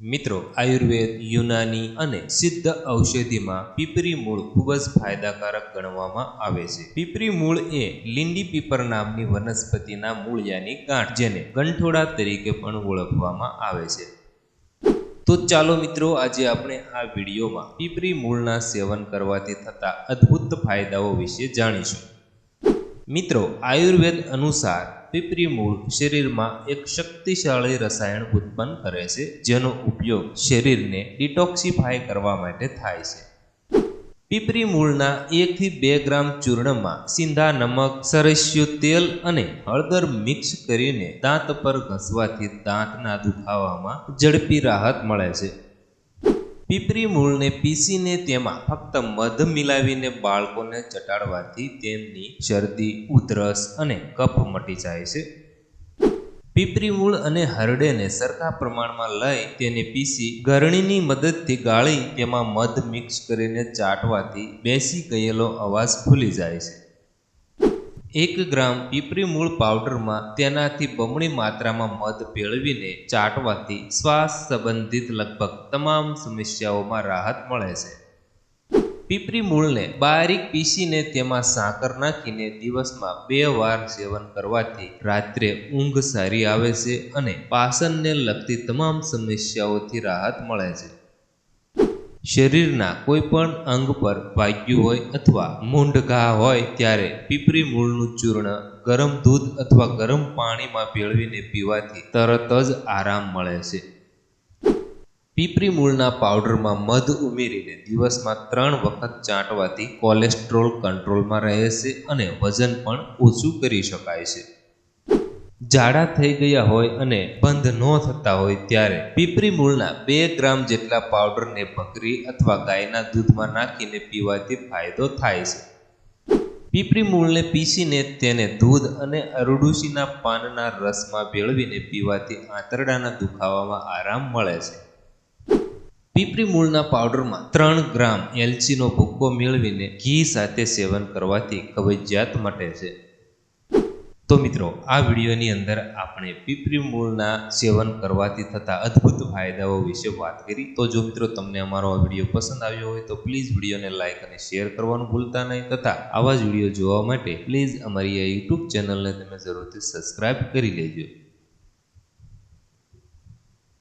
મિત્રો, આયુર્વેદ, યુનાની અને સિદ્ધ ઔષધિમાં પીપરી મૂળ ખૂબ જ ફાયદાકારક ગણવામાં આવે છે. પીપરી મૂળ એ લીંડી પીપર નામની વનસ્પતિના મૂળિયાની ગાંઠ, જેને ગંઠોડા તરીકે પણ ઓળખવામાં આવે છે. તો ચાલો મિત્રો, આજે આપણે આ વિડીયોમાં પીપરી મૂળના સેવન કરવાથી થતા અદ્ભુત ફાયદાઓ વિશે જાણીશું. મિત્રો, આયુર્વેદ અનુસાર પીપરી મૂળ શરીરમાં એક શક્તિશાળી રસાયણ ઉત્પન્ન કરે છે, જેનો ઉપયોગ શરીરને ડિટોક્સિફાય કરવા માટે થાય છે. પીપરી મૂળના 1 થી 2 ગ્રામ ચૂર્ણમાં સિંધા નમક, સરસ્યું તેલ અને હળદર મિક્સ કરીને દાંત પર ઘસવાથી દાંતના દુખાવામાં ઝડપી રાહત મળે છે. પીપરી મૂળને પીસીને તેમાં ફક્ત મધ મિલાવીને બાળકોને ચટાડવાથી તેમની શરદી, ઉધરસ અને કફ મટી જાય છે. પીપરી મૂળ અને હરડેને સરખા પ્રમાણમાં લઈ તેને પીસી ગરણીની મદદથી ગાળી તેમાં મધ મિક્સ કરીને ચાટવાથી બેસી ગયેલો અવાજ ભૂલી જાય છે. 1 ગ્રામ પીપરી મૂળ પાવડરમાં તેનાથી બમણી માત્રામાં મધ ભેળવીને ચાટવાથી શ્વાસ સંબંધિત લગભગ તમામ સમસ્યાઓમાં રાહત મળે છે. પીપરી મૂળને બારીક પીસીને તેમાં સાકર નાખીને દિવસમાં 2 વાર સેવન કરવાથી રાત્રે ઊંઘ સારી આવે છે અને પાચનને લગતી તમામ સમસ્યાઓથી રાહત મળે છે. શરીરના કોઈ પણ અંગ પર વાગ્યું હોય અથવા મૂંઢ ઘા હોય ત્યારે પીપરી મૂળનું ચૂર્ણ ગરમ દૂધ અથવા ગરમ પાણીમાં ભેળવીને પીવાથી તરત જ આરામ મળે છે. પીપરી મૂળના પાવડરમાં મધ ઉમેરીને દિવસમાં 3 વખત ચાટવાથી કોલેસ્ટ્રોલ કંટ્રોલમાં રહે છે અને વજન પણ ઓછું કરી શકાય છે. ઝાડા થઈ ગયા હોય અને બંધ ન થતા હોય ત્યારે પીપરી મૂળના 2 ગ્રામ જેટલા પાવડરને બકરી અથવા ગાયના દૂધમાં નાખીને પીવાથી ફાયદો થાય છે. પીપરી મૂળને પીસીને તેને દૂધ અને અરડુસીના પાનના રસમાં ભેળવીને પીવાથી આંતરડાના દુખાવામાં આરામ મળે છે. પીપરી મૂળના પાવડરમાં 3 ગ્રામ એલચીનો ભૂક્કો મેળવીને ઘી સાથે સેવન કરવાથી કબજિયાત મટે છે. તો મિત્રો, આ વિડીયોની અંદર આપણે પીપરી મૂળના સેવન કરવાથી થતા અદ્ભુત ફાયદાઓ વિશે વાત કરી. તો જો મિત્રો તમને અમારો આ વિડીયો પસંદ આવ્યો હોય તો પ્લીઝ વિડીયોને લાઇક અને શેર કરવાનું ભૂલતા નહીં, તથા આવા જ વિડીયો જોવા માટે પ્લીઝ અમારી આ યુટ્યુબ ચેનલને તમે જરૂરથી સબસ્ક્રાઇબ કરી લેજો.